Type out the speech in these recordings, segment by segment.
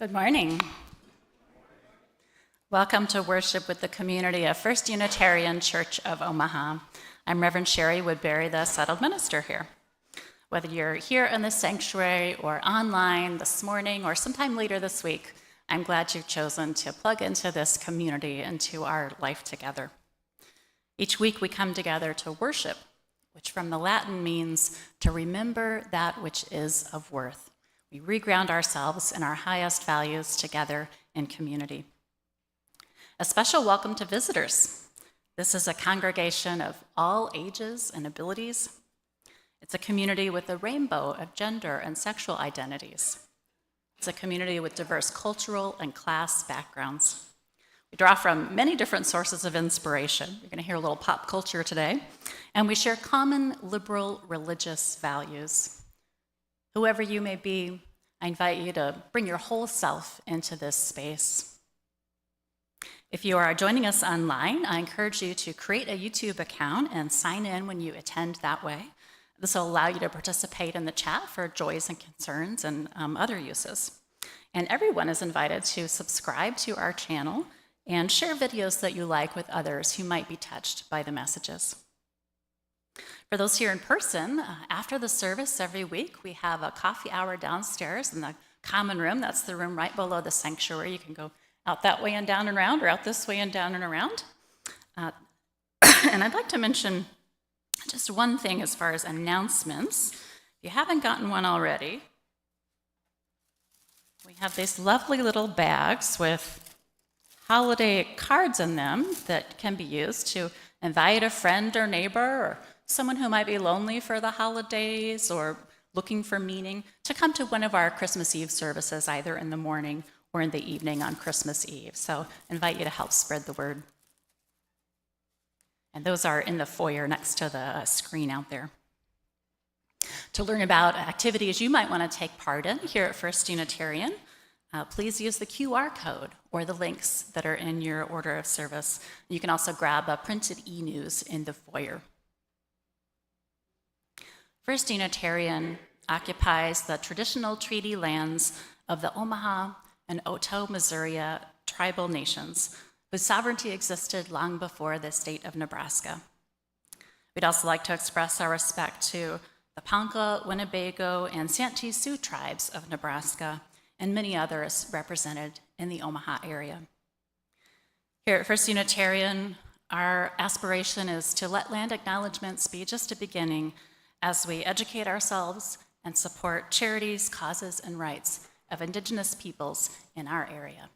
Good morning. Welcome to worship with the community of First Unitarian Church of Omaha. I'm Reverend Shari Woodbury, the settled minister here. Whether you're here in the sanctuary or online this morning or sometime later this week, I'm glad you've chosen to plug into this community, into our life together. Each week we come together to worship, which from the Latin means to remember that which is of worth. We reground ourselves in our highest values together in community. A special welcome to visitors. This is a congregation of all ages and abilities. It's a community with a rainbow of gender and sexual identities. It's a community with diverse cultural and class backgrounds. We draw from many different sources of inspiration. You're going to hear a little pop culture today. And we share common liberal religious values. Whoever you may be, I invite you to bring your whole self into this space. If you are joining us online, I encourage you to create a YouTube account and sign in when you attend that way. This will allow you to participate in the chat for joys and concerns and other uses. And everyone is invited to subscribe to our channel and share videos that you like with others who might be touched by the messages. For those here in person, after the service every week, we have a coffee hour downstairs in the common room. That's the room right below the sanctuary. You can go out that way and down and around, or out this way and down and around. And I'd like to mention just one thing as far as announcements. If you haven't gotten one already, we have these lovely little bags with holiday cards in them that can be used to invite a friend or neighbor or someone who might be lonely for the holidays or looking for meaning to come to one of our Christmas Eve services, either in the morning or in the evening on Christmas Eve. So I invite you to help spread the word. And those are in the foyer next to the screen out there. To learn about activities you might want to take part in here at First Unitarian, please use the QR code or the links that are in your order of service. You can also grab a printed e-news in the foyer. First Unitarian occupies the traditional treaty lands of the Omaha and Otoe, Missouri tribal nations, whose sovereignty existed long before the state of Nebraska. We'd also like to express our respect to the Ponca, Winnebago, and Santee Sioux tribes of Nebraska, and many others represented in the Omaha area. Here at First Unitarian, our aspiration is to let land acknowledgements be just a beginning as we educate ourselves and support charities, causes, and rights of Indigenous peoples in our area.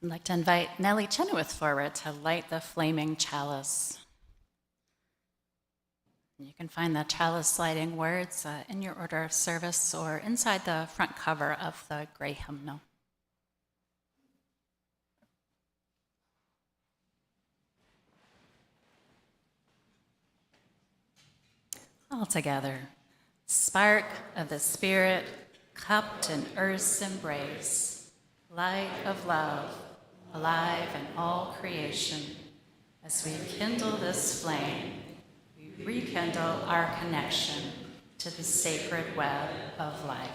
I'd like to invite Nellie Chenoweth forward to light the flaming chalice. You can find the chalice lighting words in your order of service or inside the front cover of the gray hymnal. All together, spark of the Spirit, cupped in earth's embrace, light of love, alive in all creation. As we kindle this flame, we rekindle our connection to the sacred web of life.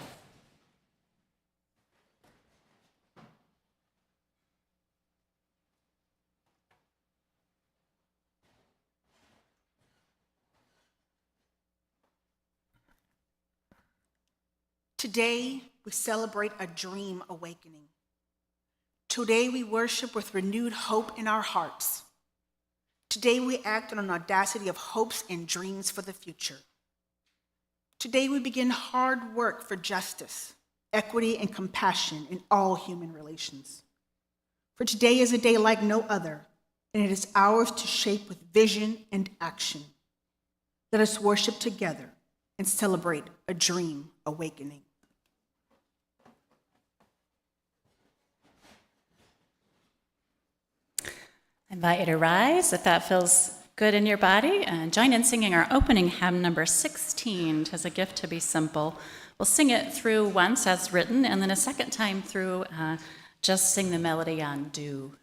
Today, we celebrate a dream awakening. Today, we worship with renewed hope in our hearts. Today, we act on an audacity of hopes and dreams for the future. Today, we begin hard work for justice, equity, and compassion in all human relations. For today is a day like no other, and it is ours to shape with vision and action. Let us worship together and celebrate a dream awakening. I invite you to rise if that feels good in your body and join in singing our opening hymn number 16, "'Tis a Gift to Be Simple." We'll sing it through once as written and then a second time through just sing the melody on do.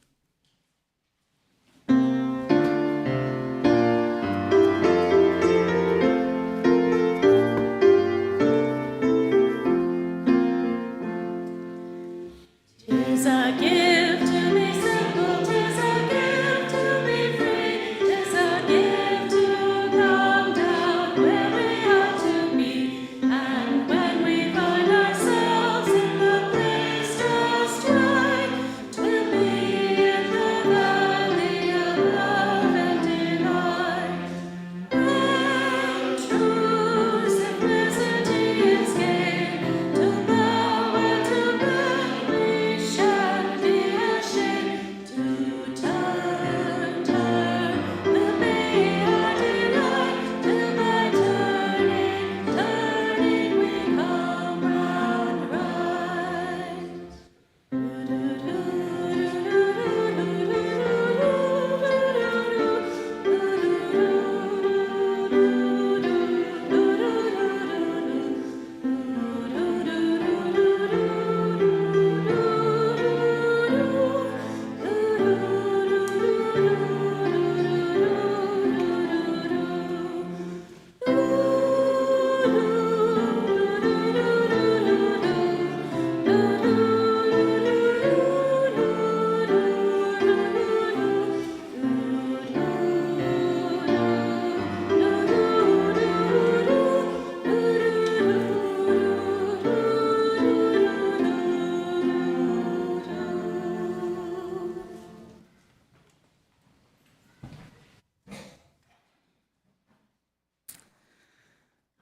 "'Tis a gift to be simple, 'tis a gift to be free, 'tis a gift to come down where we ought to be. And when we find ourselves in the place just right, 'twill be in the valley of love and delight. When true simplicity is gained, to bow and to bend we shan't be ashamed. To turn will be our delight, till by turning we come round right.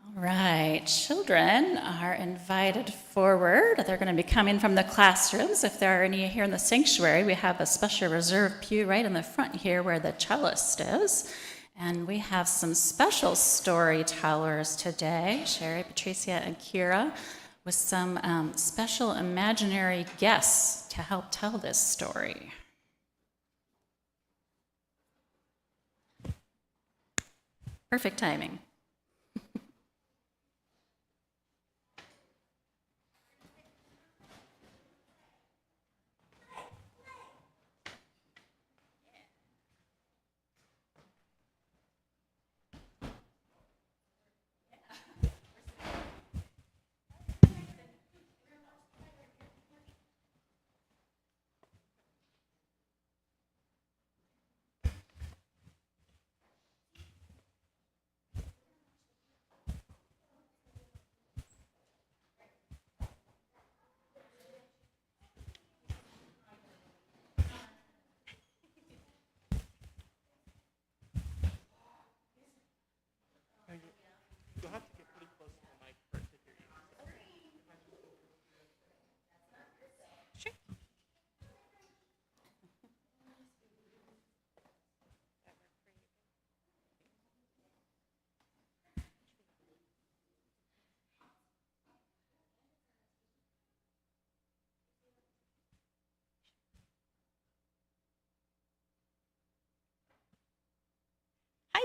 All right, children are invited forward. They're going to be coming from the classrooms. If there are any here in the sanctuary, we have a special reserved pew right in the front here where the cellist is. And we have some special storytellers today, Shari, Patricia, and Kira, with some special imaginary guests to help tell this story. Perfect timing.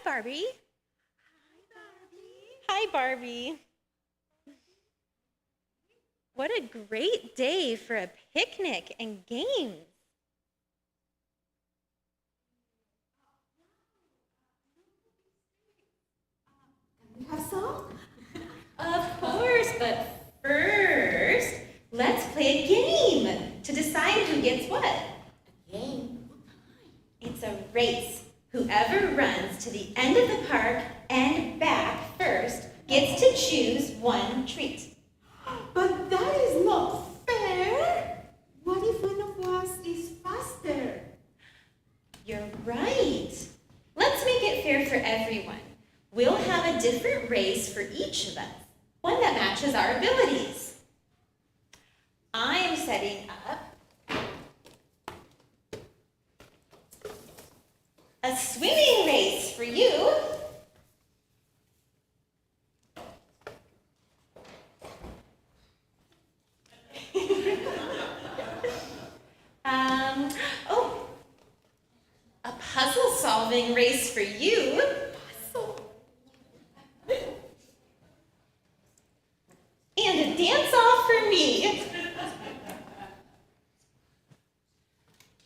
Barbie. Hi, Barbie. What a great day for a picnic and games. We have some? Of course, but first, let's play a game to decide who gets what. A game? What kind? It's a race. Whoever runs to the end of the park and back first gets to choose one treat. But that is not fair. What if one of us is faster? You're right. Let's make it fair for everyone. We'll have a different race for each of us, one that matches our abilities. I'm setting up a swimming race for you. A puzzle-solving race for you. And a dance-off for me.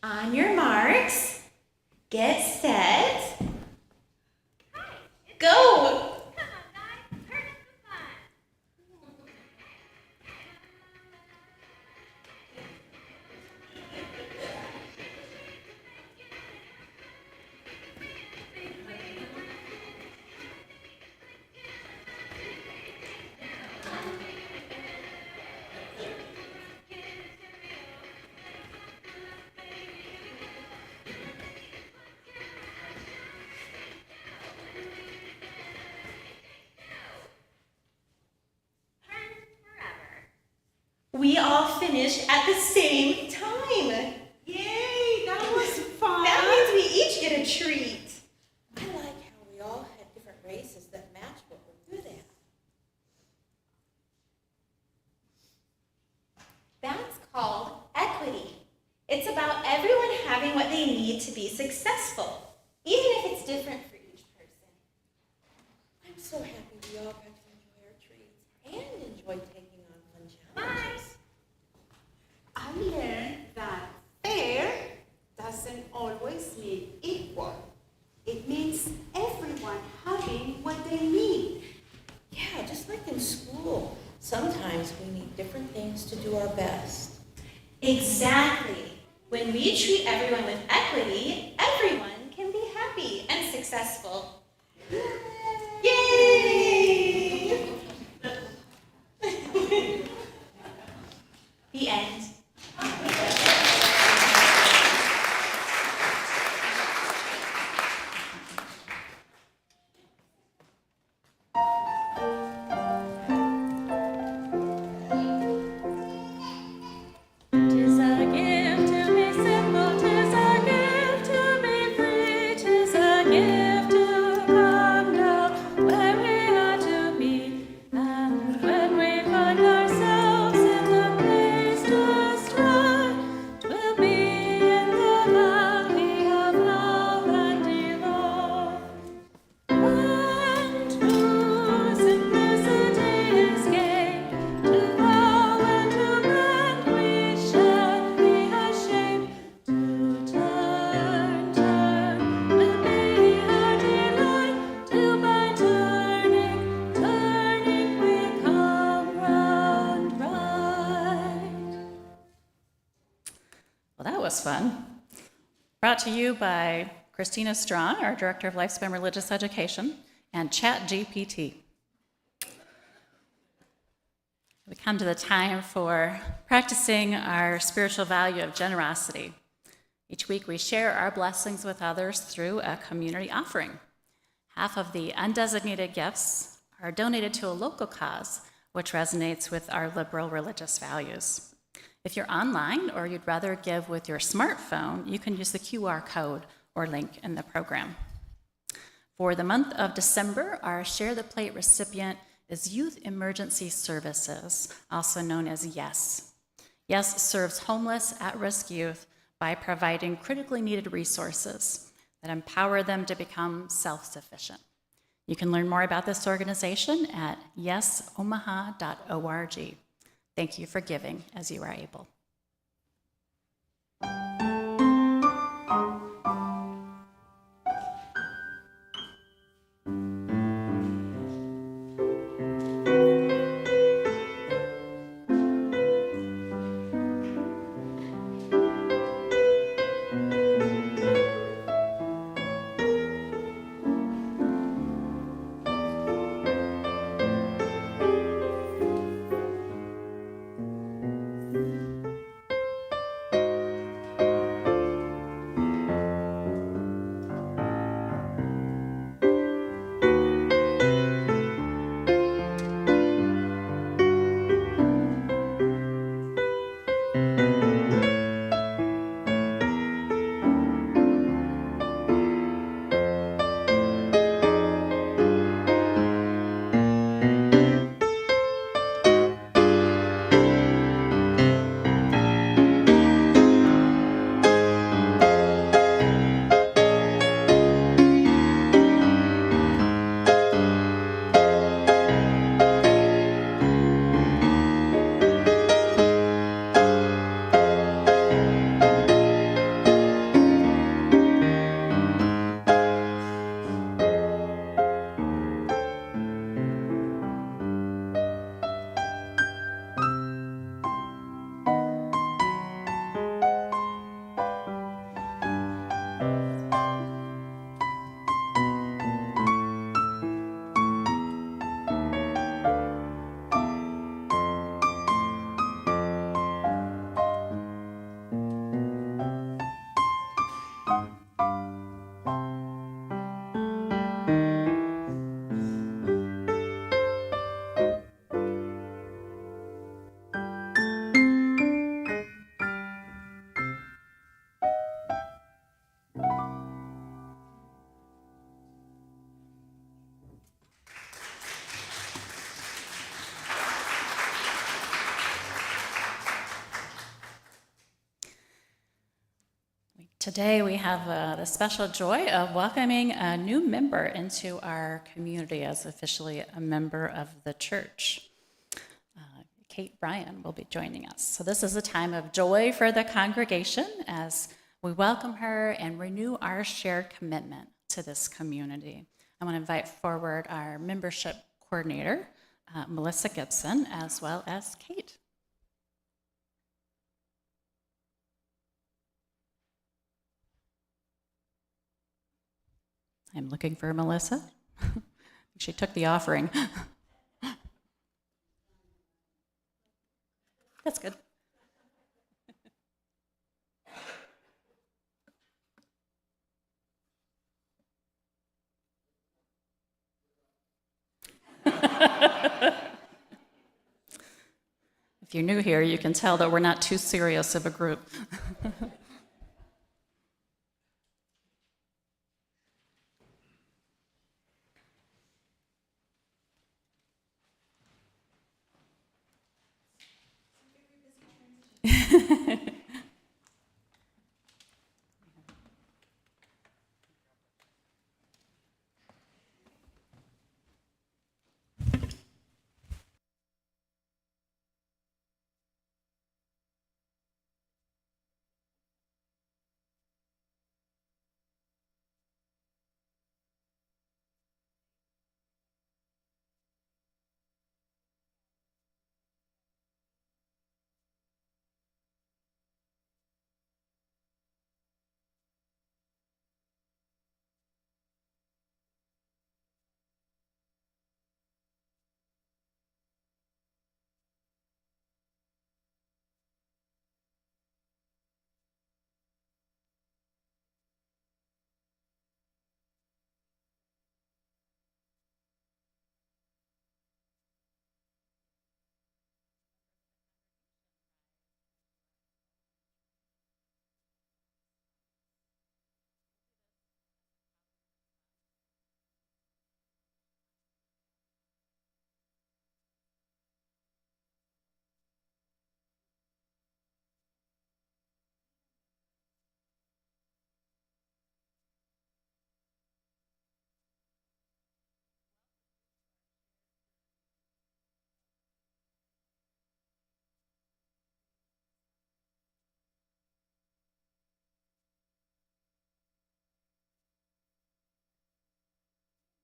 On your marks, get set, go! Come on, guys, turn up the fun. Turn forever. We all finished at the same time. Yay, that was fun. That means we each get a treat. I like how we all had different races that match what we're good at. That's called equity. It's about everyone having what they need to be successful, even if it's different for each person. I'm so happy we all got to enjoy our treats and enjoy taking on fun challenges. I learned that fair doesn't always mean equal. It means everyone having what they need. Yeah, just like in school. Sometimes we need different things to do our best. Exactly. When we treat everyone with equity, everyone can be happy and successful. Yay! The end. Tis a gift to be simple, tis a gift to be free, tis a gift to come down where we are to be. And when we find ourselves in the place to strive, 'twill be in the valley of love and divine. And true simplicity is gained, to vow and to mend we shan't be ashamed. To turn will be our delight, till by turning, turning we come round right. Well, that was fun. Brought to you by Christina Strong, our Director of Lifespan Religious Education, and ChatGPT. We come to the time for practicing our spiritual value of generosity. Each week we share our blessings with others through a community offering. Half of the undesignated gifts are donated to a local cause, which resonates with our liberal religious values. If you're online or you'd rather give with your smartphone, you can use the QR code or link in the program. For the month of December, our Share the Plate recipient is Youth Emergency Services, also known as YES. YES serves homeless, at-risk youth by providing critically needed resources. that empower them to become self-sufficient. You can learn more about this organization at yesomaha.org. Thank you for giving as you are able. Today we have the special joy of welcoming a new member into our community as officially a member of the church. Kate Bryan will be joining us. So this is a time of joy for the congregation as we welcome her and renew our shared commitment to this community. I want to invite forward our membership coordinator, Melissa Gibson, as well as Kate. I'm looking for Melissa. She took the offering. That's good. If you're new here, you can tell that we're not too serious of a group.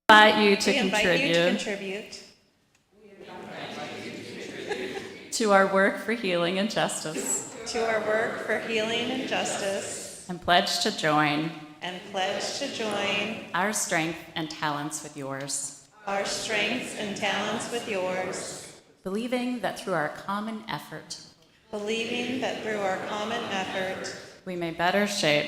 invite you to We invite you to contribute contribute to our work for healing and justice, to our work for healing and justice, and pledge to join and pledge to join our strength and talents with yours, our strengths and talents with yours, believing that through our common effort, believing that through our common effort, we may better shape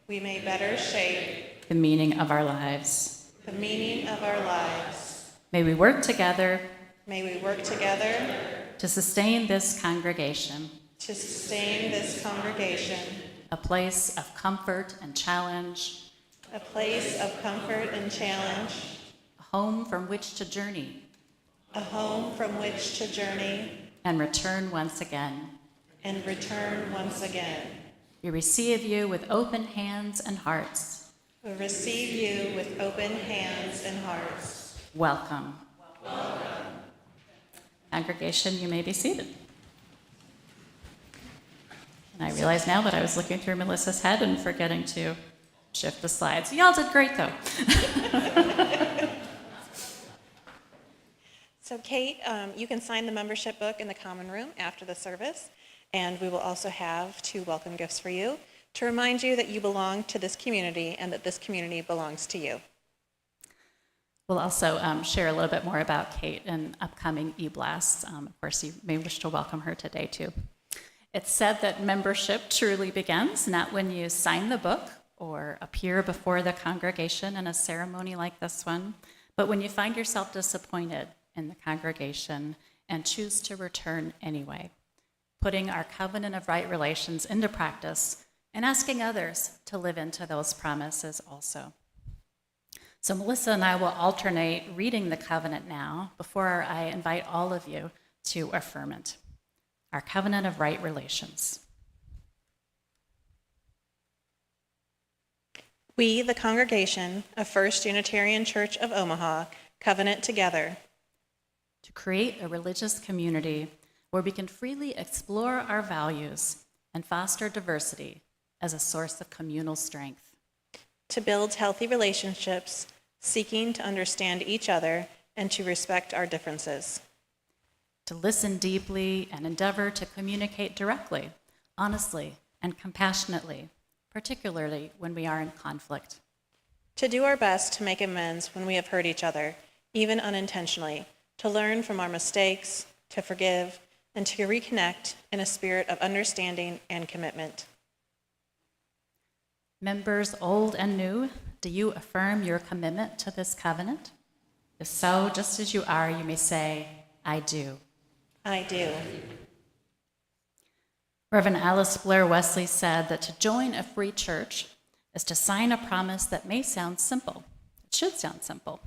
we may better shape the meaning of our lives. the meaning of our lives. May we work together May we work together to sustain this congregation, to sustain this congregation, a place of comfort and challenge, a place of comfort and challenge, a home from which to journey a home from which to journey and return once again. and return once again. We receive you with open hands and hearts. We receive you with open hands and hearts. Welcome. Congregation, you may be seated. And I realize now that I was looking through Melissa's head and forgetting to shift the slides. Y'all did great, though. So Kate, you can sign the membership book in the common room after the service, and we will also have 2 welcome gifts for you to remind you that you belong to this community and that this community belongs to you. We'll also share a little bit more about Kate in upcoming e-blasts. Of course, you may wish to welcome her today, too. It's said that membership truly begins not when you sign the book or appear before the congregation in a ceremony like this one, but when you find yourself disappointed in the congregation and choose to return anyway, putting our covenant of right relations into practice and asking others to live into those promises also. So Melissa and I will alternate reading the covenant now before I invite all of you to affirm it. Our covenant of right relations. We, the congregation of First Unitarian Church of Omaha, covenant together To create a religious community where we can freely explore our values and foster diversity as a source of communal strength. to build healthy relationships, seeking to understand each other and to respect our differences. To listen deeply and endeavor to communicate directly, honestly, and compassionately, particularly when we are in conflict. To do our best to make amends when we have hurt each other, even unintentionally, to learn from our mistakes, to forgive, and to reconnect in a spirit of understanding and commitment. Members old and new, do you affirm your commitment to this covenant? If so, just as you are, you may say, I do. I do. Reverend Alice Blair Wesley said that to join a free church is to sign a promise that may sound simple. It should sound simple,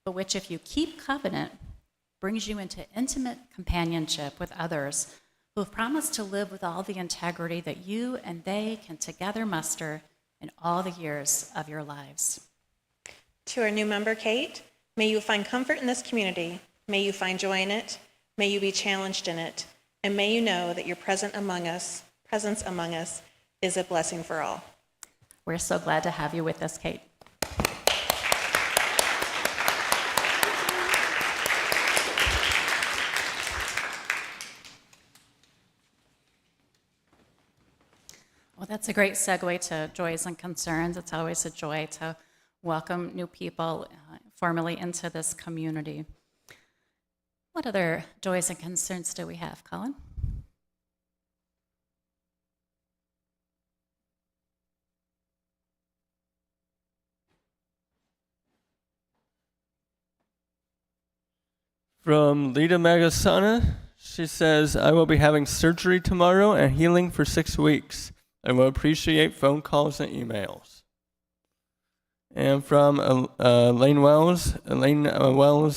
but which, if you keep covenant, brings you into intimate companionship with others who have promised to live with all the integrity that you and they can together muster in all the years of your lives. To our new member, Kate, may you find comfort in this community. May you find joy in it. May you be challenged in it. And may you know that your presence among us is a blessing for all. We're so glad to have you with us, Kate. Well, that's a great segue to joys and concerns. It's always a joy to welcome new people formally into this community. What other joys and concerns do we have, Colin? From Lita Magasana, she says, I will be having surgery tomorrow and healing for 6 weeks. I will appreciate phone calls and emails. And from Elaine Wells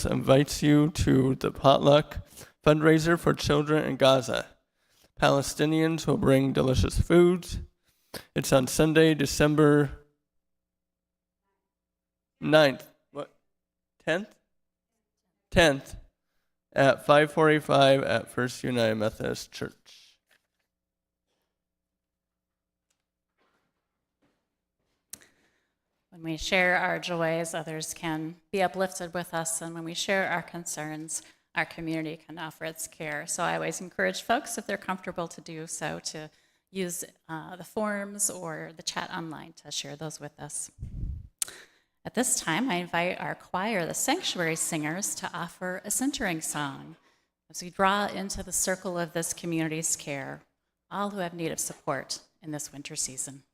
invites you to the potluck fundraiser for children in Gaza. Palestinians will bring delicious foods. It's on Sunday, December 9th. What? 10th? 10th at 5:45 at First United Methodist Church. When we share our joys, others can be uplifted with us, and when we share our concerns, our community can offer its care. So I always encourage folks, if they're comfortable to do so, to use the forums or the chat online to share those with us. At this time, I invite our choir, the Sanctuary Singers, to offer a centering song as we draw into the circle of this community's care, all who have need of support in this winter season.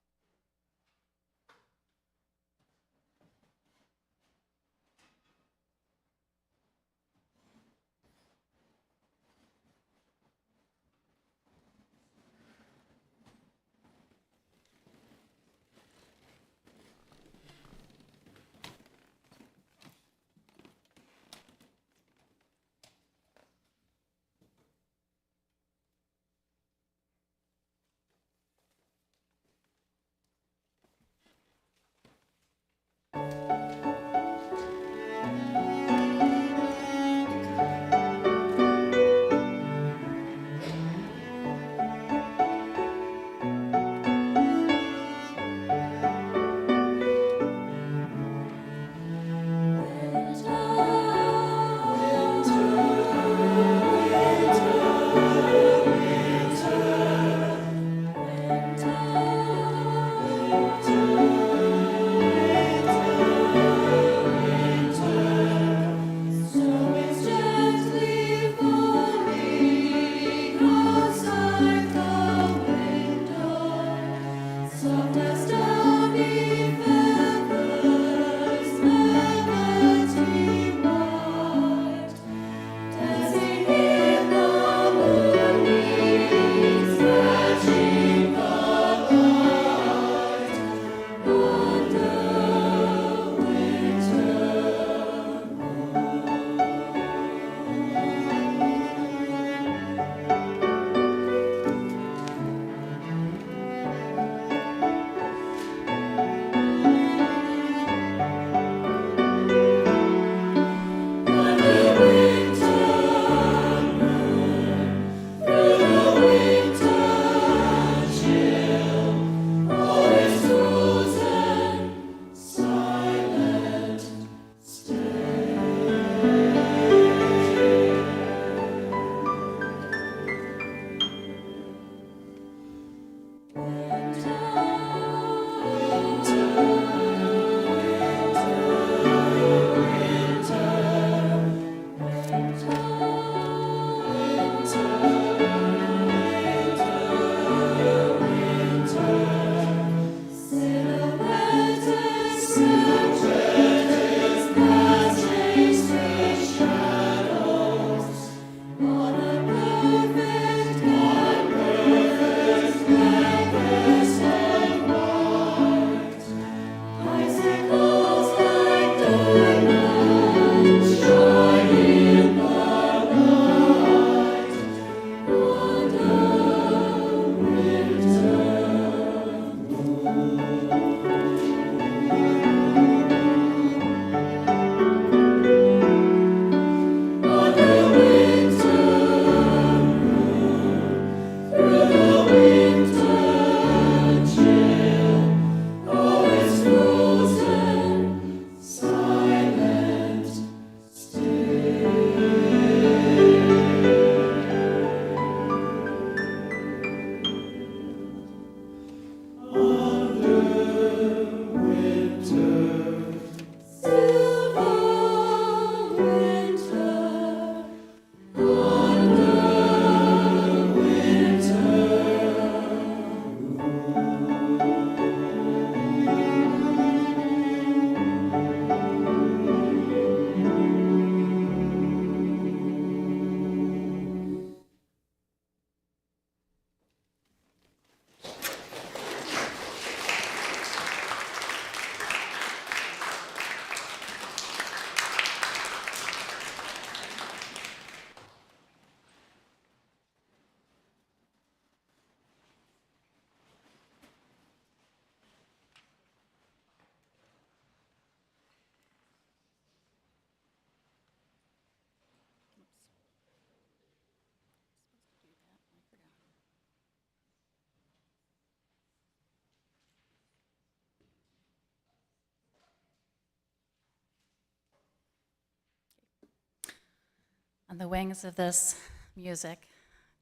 On the wings of this music,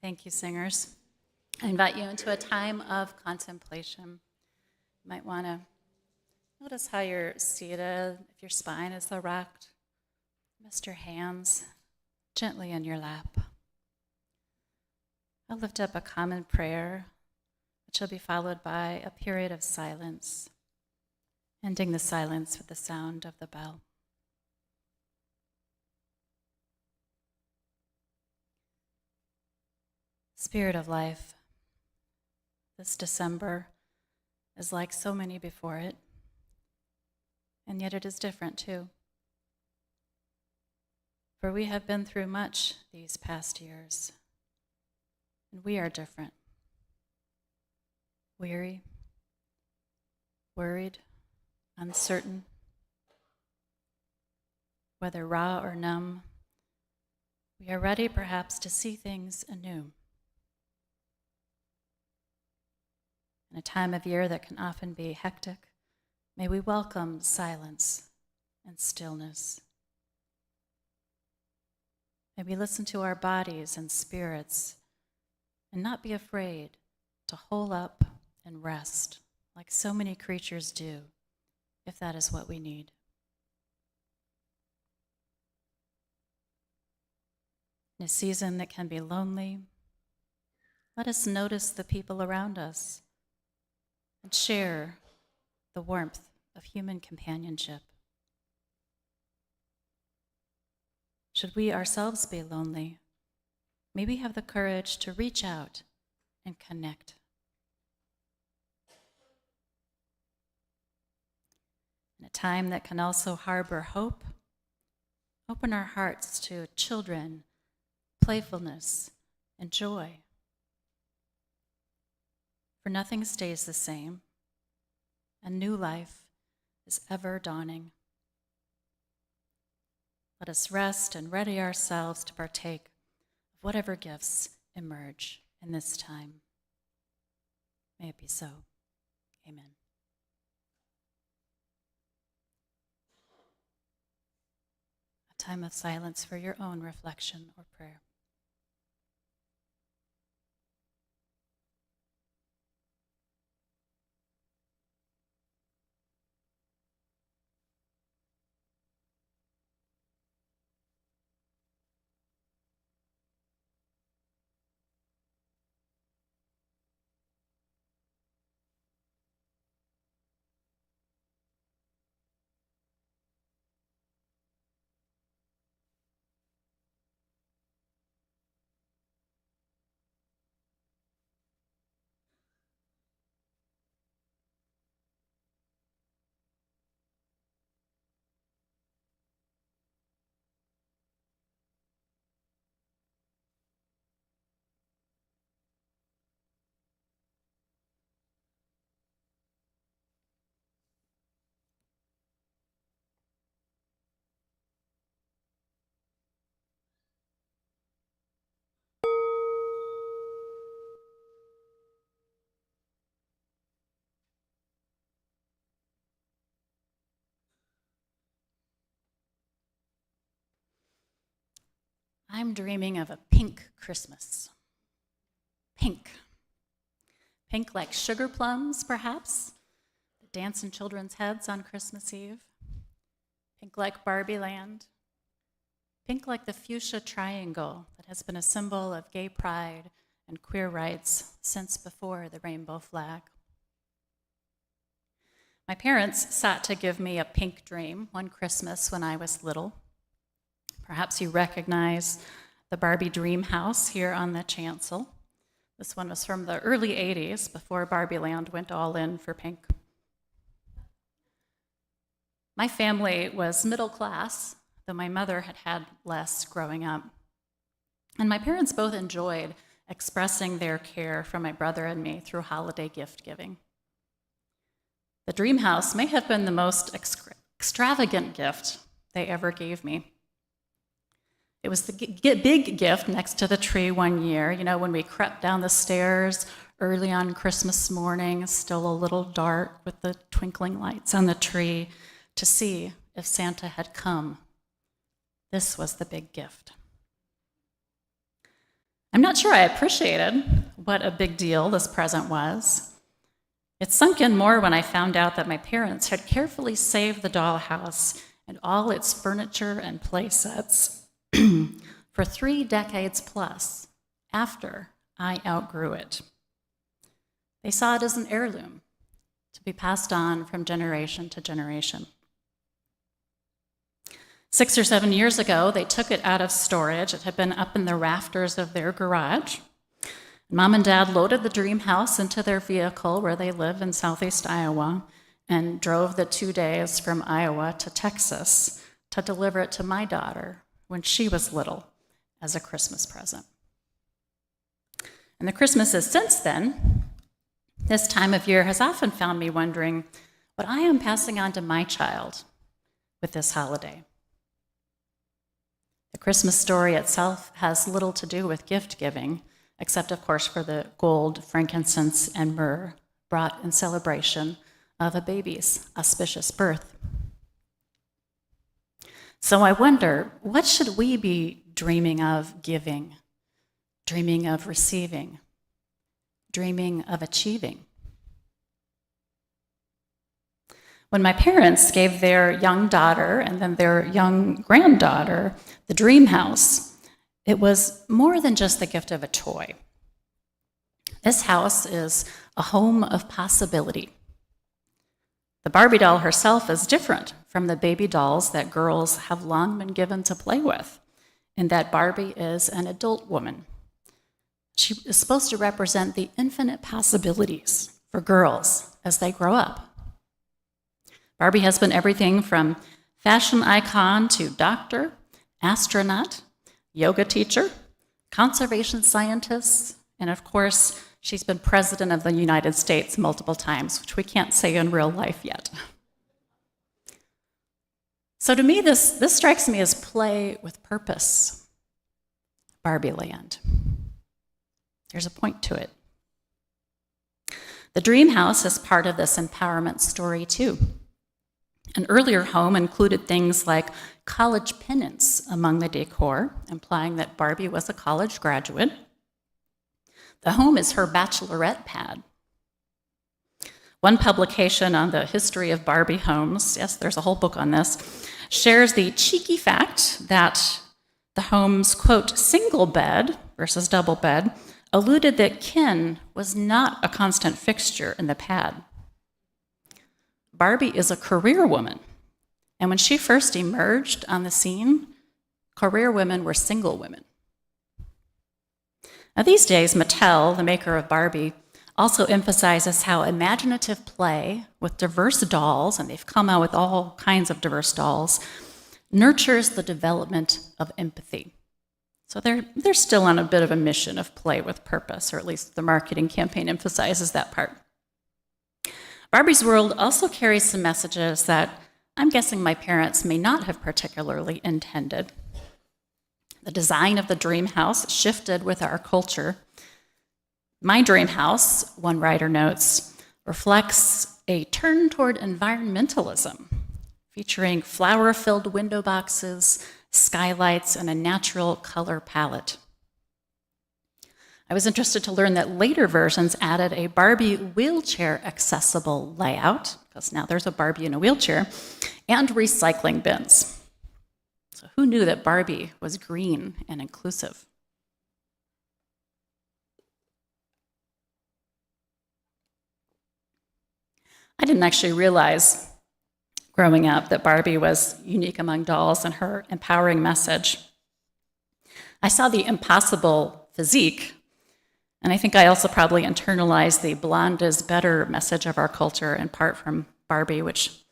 thank you, singers. I invite you into a time of contemplation. You might want to notice how you're seated, if your spine is erect. Rest your hands gently in your lap. I'll lift up a common prayer, which will be followed by a period of silence, ending the silence with the sound of the bell. Spirit of life, this December is like so many before it, and yet it is different too. For we have been through much these past years, and we are different. Weary, worried, uncertain, whether raw or numb, we are ready perhaps to see things anew. In a time of year that can often be hectic, may we welcome silence and stillness. May we listen to our bodies and spirits and not be afraid to hole up and rest like so many creatures do, if that is what we need. In a season that can be lonely, let us notice the people around us and share the warmth of human companionship. Should we ourselves be lonely, may we have the courage to reach out and connect. In a time that can also harbor hope, open our hearts to children, playfulness, and joy. For nothing stays the same, and new life is ever dawning. Let us rest and ready ourselves to partake of whatever gifts emerge in this time. May it be so. Amen. A time of silence for your own reflection or prayer. I'm dreaming of a pink Christmas. Pink. Pink like sugar plums, perhaps, that dance in children's heads on Christmas Eve. Pink like Barbie land. Pink like the fuchsia triangle that has been a symbol of gay pride and queer rights since before the rainbow flag. My parents sought to give me a pink dream one Christmas when I was little. Perhaps you recognize the Barbie dream house here on the chancel. This one was from the early 80s, before Barbie Land went all in for pink. My family was middle class, though my mother had had less growing up. And my parents both enjoyed expressing their care for my brother and me through holiday gift giving. The dream house may have been the most extravagant gift they ever gave me. It was the big gift next to the tree one year, when we crept down the stairs early on Christmas morning, still a little dark with the twinkling lights on the tree, to see if Santa had come. This was the big gift. I'm not sure I appreciated what a big deal this present was. It sunk in more when I found out that my parents had carefully saved the dollhouse and all its furniture and play sets for 3 decades plus after I outgrew it. They saw it as an heirloom to be passed on from generation to generation. 6 or 7 years ago, they took it out of storage. It had been up in the rafters of their garage. Mom and Dad loaded the dream house into their vehicle where they live in southeast Iowa and drove the 2 days from Iowa to Texas to deliver it to my daughter when she was little as a Christmas present. And the Christmases since then, this time of year has often found me wondering what I am passing on to my child with this holiday. The Christmas story itself has little to do with gift giving, except, of course, for the gold, frankincense, and myrrh brought in celebration of a baby's auspicious birth. So I wonder, what should we be dreaming of giving, dreaming of receiving, dreaming of achieving? When my parents gave their young daughter and then their young granddaughter the dream house, it was more than just the gift of a toy. This house is a home of possibility. The Barbie doll herself is different from the baby dolls that girls have long been given to play with, in that Barbie is an adult woman. She is supposed to represent the infinite possibilities for girls as they grow up. Barbie has been everything from fashion icon to doctor, astronaut, yoga teacher, conservation scientist, and of course, she's been president of the United States multiple times, which we can't say in real life yet. So to me, this strikes me as play with purpose, Barbie land. There's a point to it. The dream house is part of this empowerment story too. An earlier home included things like college pennants among the decor, implying that Barbie was a college graduate. The home is her bachelorette pad. One publication on the history of Barbie homes, yes, there's a whole book on this, shares the cheeky fact that the home's, quote, single bed versus double bed alluded that Ken was not a constant fixture in the pad. Barbie is a career woman, and when she first emerged on the scene, career women were single women. Now, these days, Mattel, the maker of Barbie, also emphasizes how imaginative play with diverse dolls, and they've come out with all kinds of diverse dolls, nurtures the development of empathy. So they're still on a bit of a mission of play with purpose, or at least the marketing campaign emphasizes that part. Barbie's world also carries some messages that I'm guessing my parents may not have particularly intended. The design of the dream house shifted with our culture. My dream house, one writer notes, reflects a turn toward environmentalism, featuring flower-filled window boxes, skylights, and a natural color palette. I was interested to learn that later versions added a Barbie wheelchair-accessible layout, because now there's a Barbie in a wheelchair, and recycling bins. So who knew that Barbie was green and inclusive? I didn't actually realize growing up that Barbie was unique among dolls and her empowering message. I saw the impossible physique, and I think I also probably internalized the blonde is better message of our culture, in part from Barbie, which,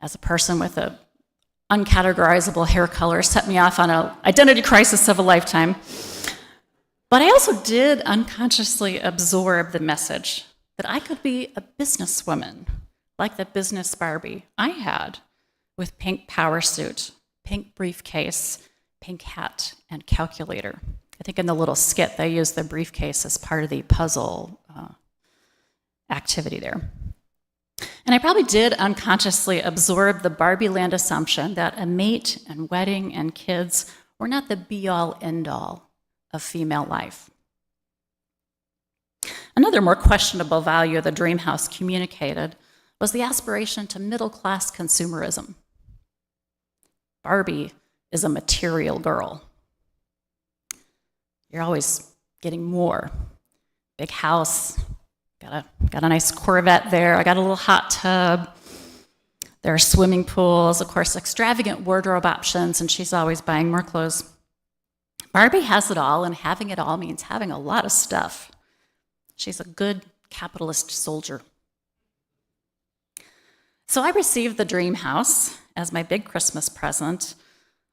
as a person with an uncategorizable hair color, set me off on an identity crisis of a lifetime. But I also did unconsciously absorb the message that I could be a businesswoman, like the business Barbie I had, with pink power suit, pink briefcase, pink hat, and calculator. I think in the little skit, they used the briefcase as part of the puzzle activity there. And I probably did unconsciously absorb the Barbie land assumption that a mate and wedding and kids were not the be-all, end-all of female life. Another more questionable value the dream house communicated was the aspiration to middle-class consumerism. Barbie is a material girl. You're always getting more. Big house, got a nice Corvette there, I got a little hot tub, there are swimming pools, of course, extravagant wardrobe options, and she's always buying more clothes. Barbie has it all, and having it all means having a lot of stuff. She's a good capitalist soldier. So I received the dream house as my big Christmas present,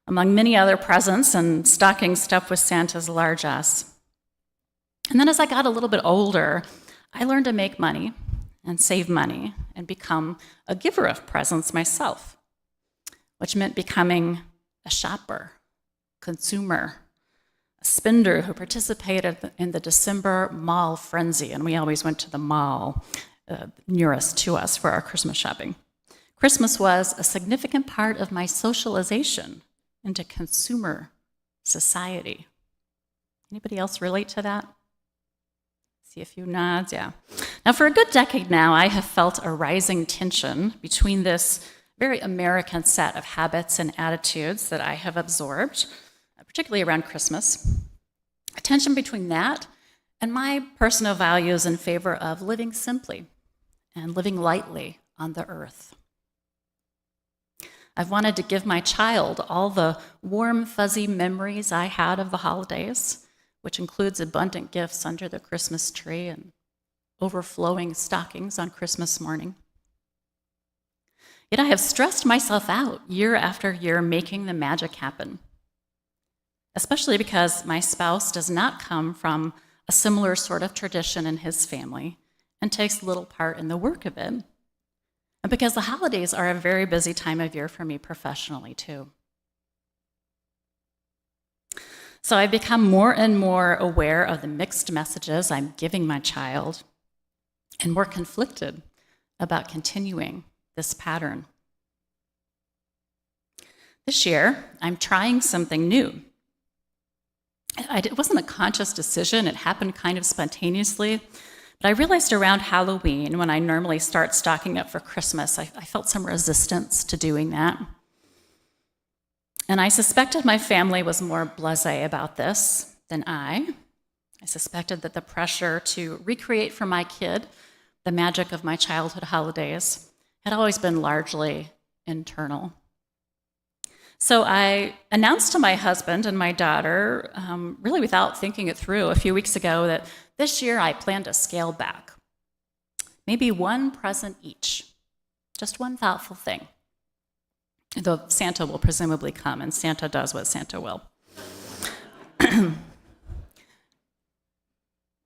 among many other presents and stocking stuffed with Santa's largesse. And then as I got a little bit older, I learned to make money and save money and become a giver of presents myself, which meant becoming a shopper, consumer, a spender who participated in the December mall frenzy, and we always went to the mall nearest to us for our Christmas shopping. Christmas was a significant part of my socialization into consumer society. Anybody else relate to that? See a few nods, yeah. Now, for a good decade now, I have felt a rising tension between this very American set of habits and attitudes that I have absorbed, particularly around Christmas. A tension between that and my personal values in favor of living simply and living lightly on the earth. I've wanted to give my child all the warm, fuzzy memories I had of the holidays, which includes abundant gifts under the Christmas tree and overflowing stockings on Christmas morning. Yet I have stressed myself out year after year making the magic happen, especially because my spouse does not come from a similar sort of tradition in his family and takes little part in the work of it, and because the holidays are a very busy time of year for me professionally, too. So I've become more and more aware of the mixed messages I'm giving my child and more conflicted about continuing this pattern. This year, I'm trying something new. It wasn't a conscious decision, it happened kind of spontaneously, but I realized around Halloween, when I normally start stocking up for Christmas, I felt some resistance to doing that. And I suspected my family was more blasé about this than I. I suspected that the pressure to recreate for my kid the magic of my childhood holidays had always been largely internal. So I announced to my husband and my daughter, really without thinking it through, a few weeks ago that this year I plan to scale back. Maybe one present each, just one thoughtful thing. Though Santa will presumably come, and Santa does what Santa will.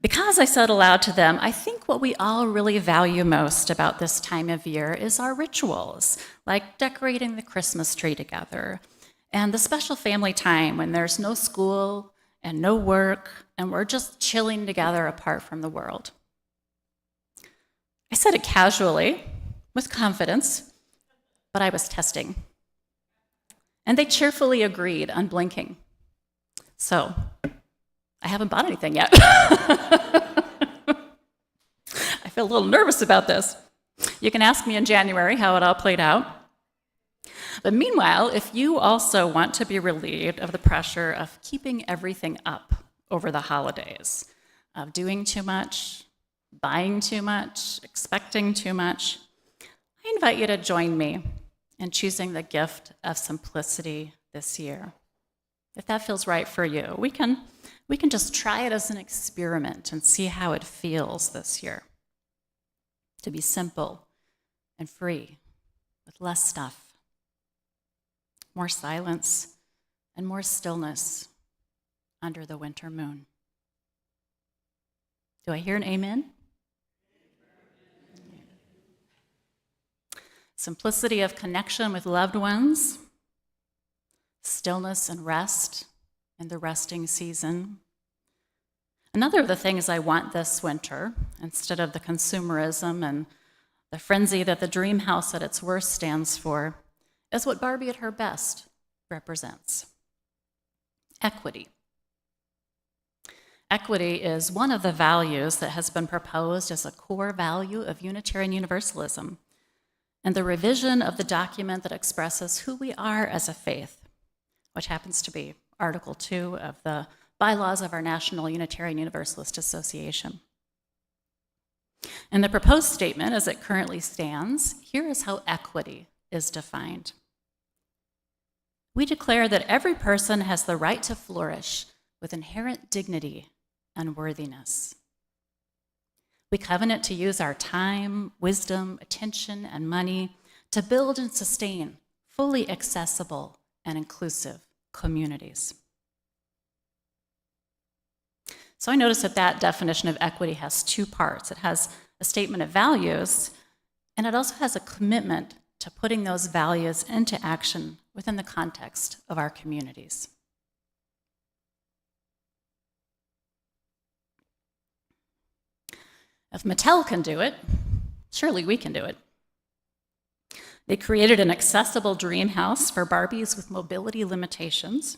Because I said aloud to them, I think what we all really value most about this time of year is our rituals, like decorating the Christmas tree together, and the special family time when there's no school and no work, and we're just chilling together apart from the world. I said it casually, with confidence, but I was testing. And they cheerfully agreed, unblinking. So, I haven't bought anything yet. I feel a little nervous about this. You can ask me in January how it all played out. But meanwhile, if you also want to be relieved of the pressure of keeping everything up over the holidays, of doing too much, buying too much, expecting too much, I invite you to join me in choosing the gift of simplicity this year. If that feels right for you, we can just try it as an experiment and see how it feels this year. To be simple and free, with less stuff, more silence and more stillness under the winter moon. Do I hear an amen? Simplicity of connection with loved ones, stillness and rest in the resting season. Another of the things I want this winter, instead of the consumerism and the frenzy that the dream house at its worst stands for, is what Barbie at her best represents: equity. Equity is one of the values that has been proposed as a core value of Unitarian Universalism, and the revision of the document that expresses who we are as a faith, which happens to be Article 2 of the bylaws of our National Unitarian Universalist Association. In the proposed statement, as it currently stands, here is how equity is defined. We declare that every person has the right to flourish with inherent dignity and worthiness. We covenant to use our time, wisdom, attention, and money to build and sustain fully accessible and inclusive communities. So I noticed that definition of equity has two parts. It has a statement of values, and it also has a commitment to putting those values into action within the context of our communities. If Mattel can do it, surely we can do it. They created an accessible dream house for Barbies with mobility limitations.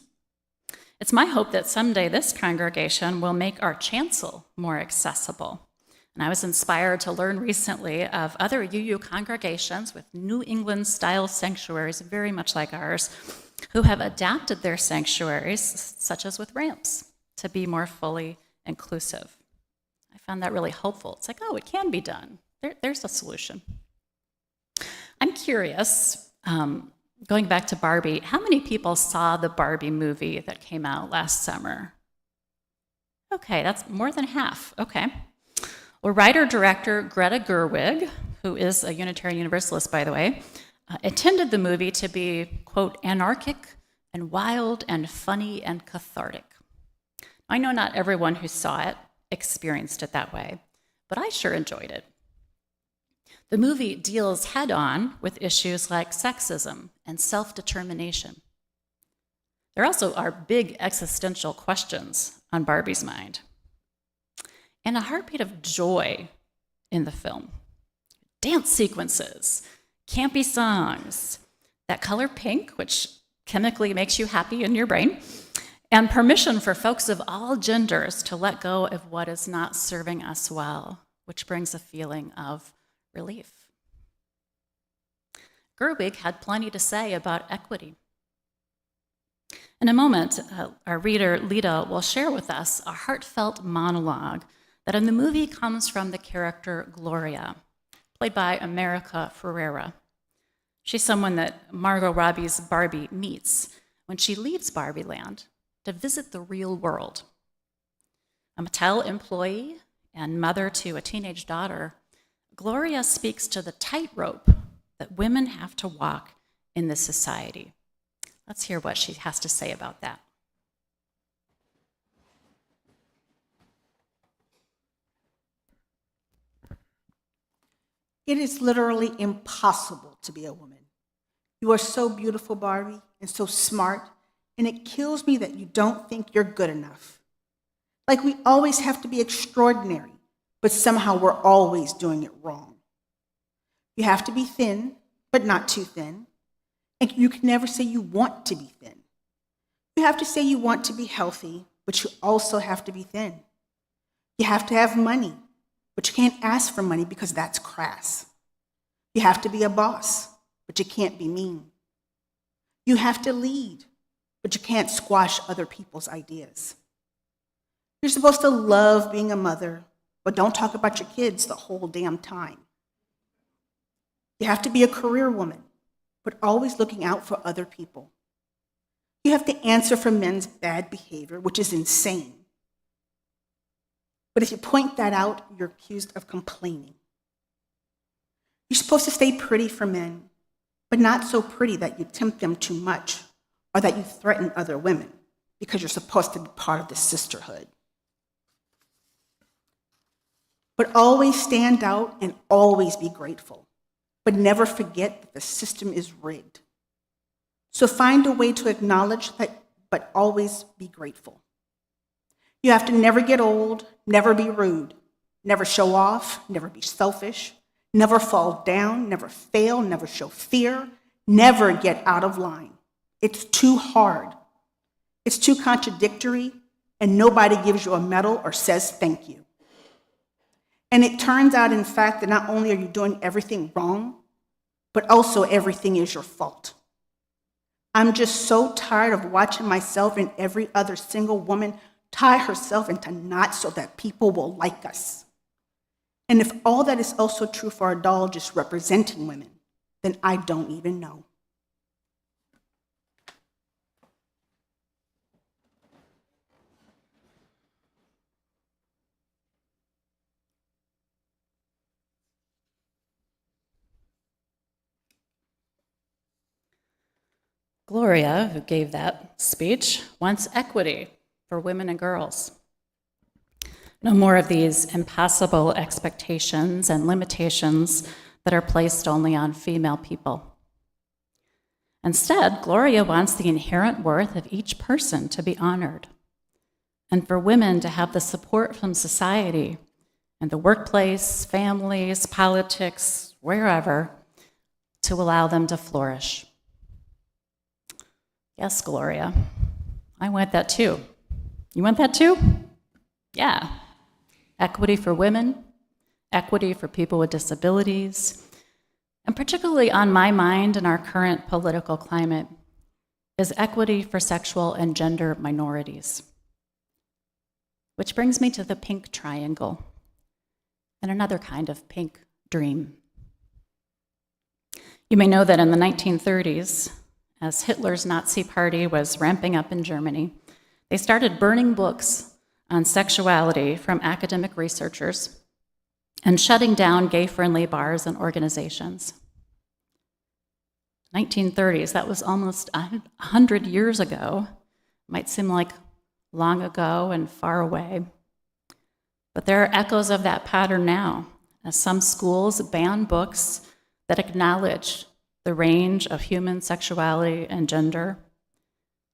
It's my hope that someday this congregation will make our chancel more accessible. And I was inspired to learn recently of other UU congregations with New England-style sanctuaries, very much like ours, who have adapted their sanctuaries, such as with ramps, to be more fully inclusive. I found that really hopeful. It's like, oh, it can be done. There's a solution. I'm curious, going back to Barbie, how many people saw the Barbie movie that came out last summer? Okay, that's more than half. Okay. Well, writer-director Greta Gerwig, who is a Unitarian Universalist, by the way, intended the movie to be, quote, anarchic and wild and funny and cathartic. I know not everyone who saw it experienced it that way, but I sure enjoyed it. The movie deals head-on with issues like sexism and self-determination. There also are big existential questions on Barbie's mind, and a heartbeat of joy in the film. Dance sequences, campy songs, that color pink, which chemically makes you happy in your brain, and permission for folks of all genders to let go of what is not serving us well, which brings a feeling of relief. Gerwig had plenty to say about equity. In a moment, our reader, Lita, will share with us a heartfelt monologue that in the movie comes from the character Gloria, played by America Ferrera. She's someone that Margot Robbie's Barbie meets when she leaves Barbie Land to visit the real world. A Mattel employee and mother to a teenage daughter, Gloria speaks to the tightrope that women have to walk in this society. Let's hear what she has to say about that. It is literally impossible to be a woman. You are so beautiful, Barbie, and so smart, and it kills me that you don't think you're good enough. Like we always have to be extraordinary, but somehow we're always doing it wrong. You have to be thin, but not too thin. And you can never say you want to be thin. You have to say you want to be healthy, but you also have to be thin. You have to have money, but you can't ask for money because that's crass. You have to be a boss, but you can't be mean. You have to lead, but you can't squash other people's ideas. You're supposed to love being a mother, but don't talk about your kids the whole damn time. You have to be a career woman, but always looking out for other people. You have to answer for men's bad behavior, which is insane. But if you point that out, you're accused of complaining. You're supposed to stay pretty for men, but not so pretty that you tempt them too much or that you threaten other women because you're supposed to be part of the sisterhood. But always stand out and always be grateful, but never forget that the system is rigged. So find a way to acknowledge that, but always be grateful. You have to never get old, never be rude, never show off, never be selfish, never fall down, never fail, never show fear, never get out of line. It's too hard. It's too contradictory, and nobody gives you a medal or says thank you. And it turns out, in fact, that not only are you doing everything wrong, but also everything is your fault. I'm just so tired of watching myself and every other single woman tie herself into knots so that people will like us. And if all that is also true for our doll just representing women, then I don't even know. Gloria, who gave that speech, wants equity for women and girls. No more of these impossible expectations and limitations that are placed only on female people. Instead, Gloria wants the inherent worth of each person to be honored, and for women to have the support from society and the workplace, families, politics, wherever, to allow them to flourish. Yes, Gloria, I want that too. You want that too? Yeah. Equity for women, equity for people with disabilities, and particularly on my mind in our current political climate is equity for sexual and gender minorities. Which brings me to the pink triangle and another kind of pink dream. You may know that in the 1930s, as Hitler's Nazi party was ramping up in Germany, they started burning books on sexuality from academic researchers and shutting down gay-friendly bars and organizations. 1930s, that was almost 100 years ago. Might seem like long ago and far away. But there are echoes of that pattern now, as some schools ban books that acknowledge the range of human sexuality and gender,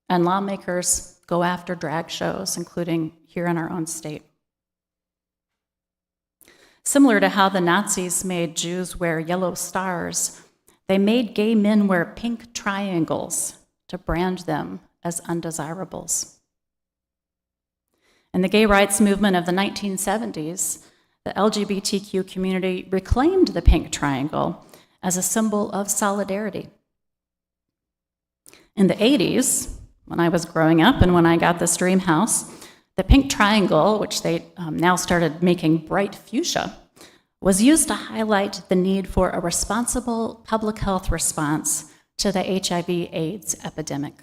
and lawmakers go after drag shows, including here in our own state. Similar to how the Nazis made Jews wear yellow stars, they made gay men wear pink triangles to brand them as undesirables. In the gay rights movement of the 1970s, the LGBTQ community reclaimed the pink triangle as a symbol of solidarity. In the 80s, when I was growing up and when I got this dream house, the pink triangle, which they now started making bright fuchsia, was used to highlight the need for a responsible public health response to the HIV/AIDS epidemic.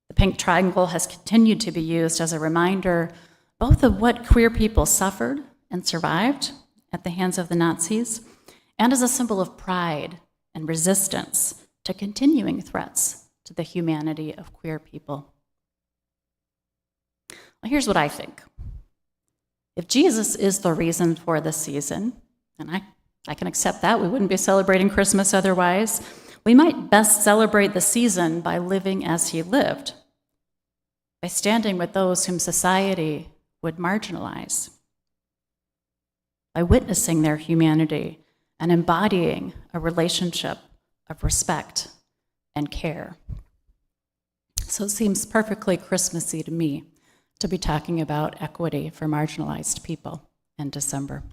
The pink triangle has continued to be used as a reminder both of what queer people suffered and survived at the hands of the Nazis, and as a symbol of pride and resistance to continuing threats to the humanity of queer people. Well, here's what I think. If Jesus is the reason for the season, and I can accept that, we wouldn't be celebrating Christmas otherwise, we might best celebrate the season by living as he lived, by standing with those whom society would marginalize, by witnessing their humanity and embodying a relationship of respect and care. So it seems perfectly Christmassy to me to be talking about equity for marginalized people in December.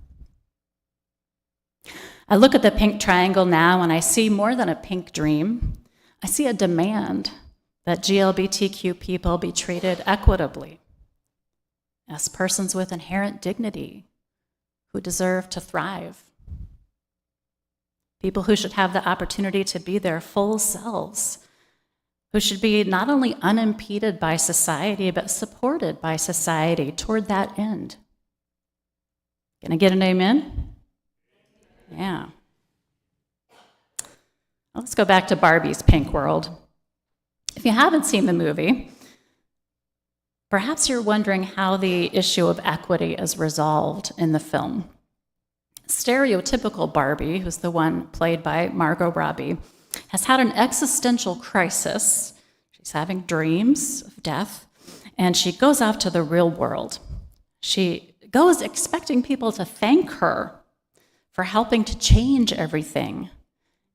I look at the pink triangle now and I see more than a pink dream. I see a demand that GLBTQ people be treated equitably as persons with inherent dignity who deserve to thrive. People who should have the opportunity to be their full selves, who should be not only unimpeded by society, but supported by society toward that end. Can I get an amen? Yeah. Well, let's go back to Barbie's Pink World. If you haven't seen the movie, perhaps you're wondering how the issue of equity is resolved in the film. Stereotypical Barbie, who's the one played by Margot Robbie, has had an existential crisis. She's having dreams of death, and she goes off to the real world. She goes expecting people to thank her for helping to change everything,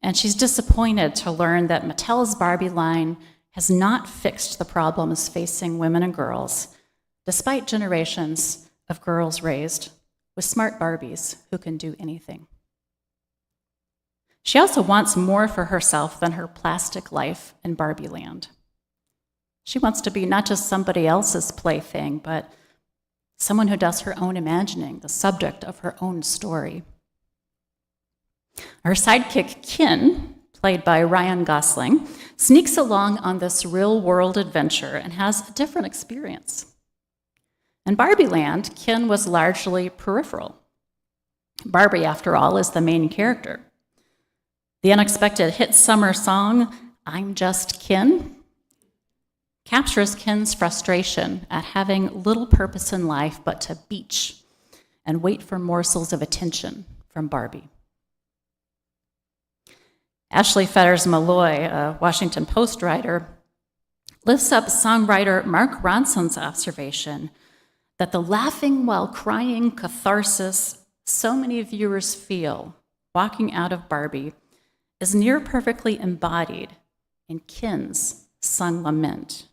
and she's disappointed to learn that Mattel's Barbie line has not fixed the problems facing women and girls, despite generations of girls raised with smart Barbies who can do anything. She also wants more for herself than her plastic life in Barbie land. She wants to be not just somebody else's plaything, but someone who does her own imagining, the subject of her own story. Her sidekick, Kin, played by Ryan Gosling, sneaks along on this real-world adventure and has a different experience. In Barbie land, Kin was largely peripheral. Barbie, after all, is the main character. The unexpected hit summer song, I'm Just Kin, captures Kin's frustration at having little purpose in life but to beach and wait for morsels of attention from Barbie. Ashley Fetters-Malloy, a Washington Post writer, lifts up songwriter Mark Ronson's observation that the laughing while crying catharsis so many viewers feel walking out of Barbie is near perfectly embodied in Kin's sung lament.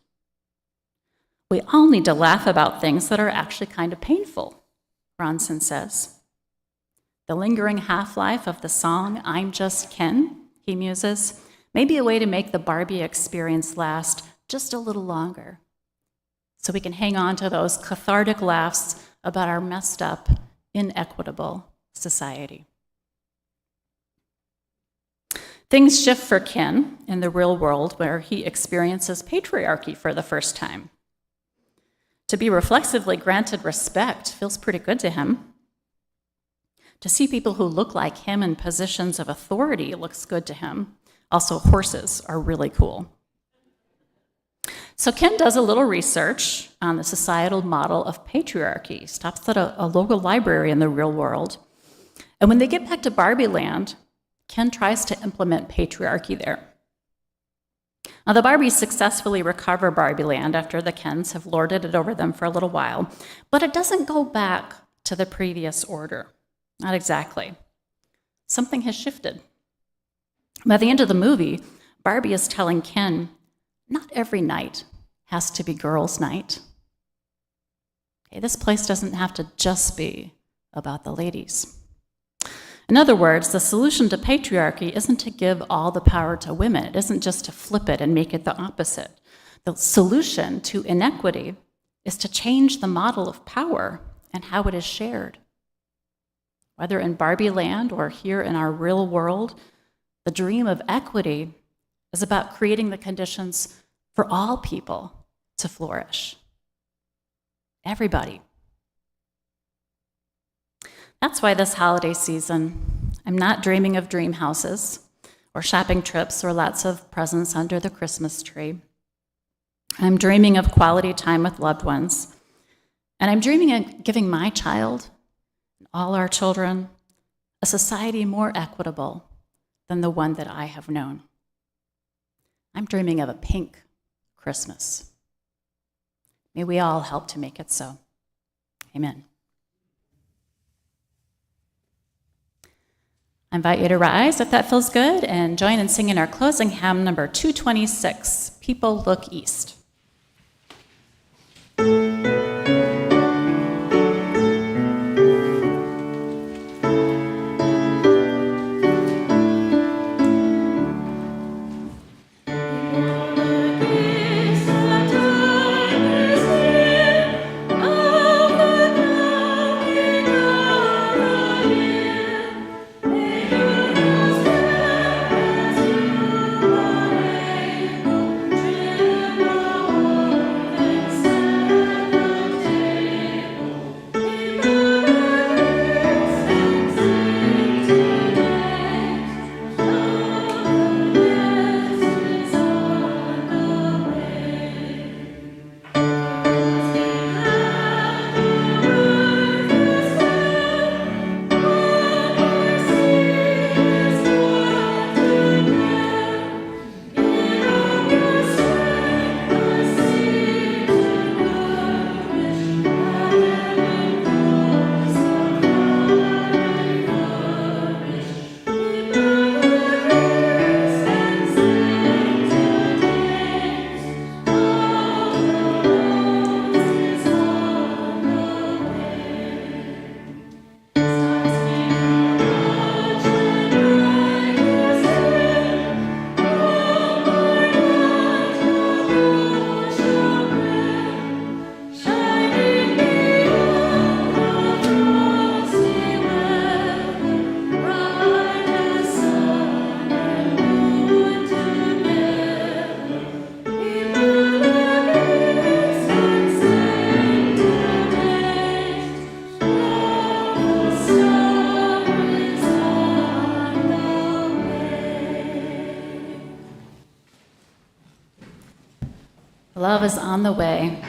We all need to laugh about things that are actually kind of painful, Ronson says. The lingering half-life of the song, I'm Just Ken, he muses, may be a way to make the Barbie experience last just a little longer, so we can hang on to those cathartic laughs about our messed up, inequitable society. Things shift for Ken in the real world where he experiences patriarchy for the first time. To be reflexively granted respect feels pretty good to him. To see people who look like him in positions of authority looks good to him. Also, horses are really cool. So Ken does a little research on the societal model of patriarchy, stops at a local library in the real world. And when they get back to Barbie land, Ken tries to implement patriarchy there. Now, the Barbies successfully recover Barbie land after the Kens have lorded it over them for a little while, but it doesn't go back to the previous order. Not exactly. Something has shifted. By the end of the movie, Barbie is telling Ken, not every night has to be girls' night. Okay, this place doesn't have to just be about the ladies. In other words, the solution to patriarchy isn't to give all the power to women. It isn't just to flip it and make it the opposite. The solution to inequity is to change the model of power and how it is shared. Whether in Barbie land or here in our real world, the dream of equity is about creating the conditions for all people to flourish. Everybody. That's why this holiday season, I'm not dreaming of dream houses or shopping trips or lots of presents under the Christmas tree. I'm dreaming of quality time with loved ones. And I'm dreaming of giving my child, and all our children, a society more equitable than the one that I have known. I'm dreaming of a pink Christmas. May we all help to make it so. Amen. I invite you to rise, if that feels good, and join in singing our closing hymn, number 226, People Look East. Thank you. Love is on the way.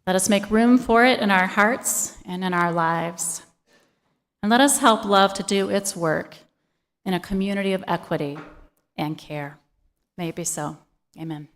Let us make room for it in our hearts and in our lives. And let us help love to do its work in a community of equity and care. May it be so. Amen.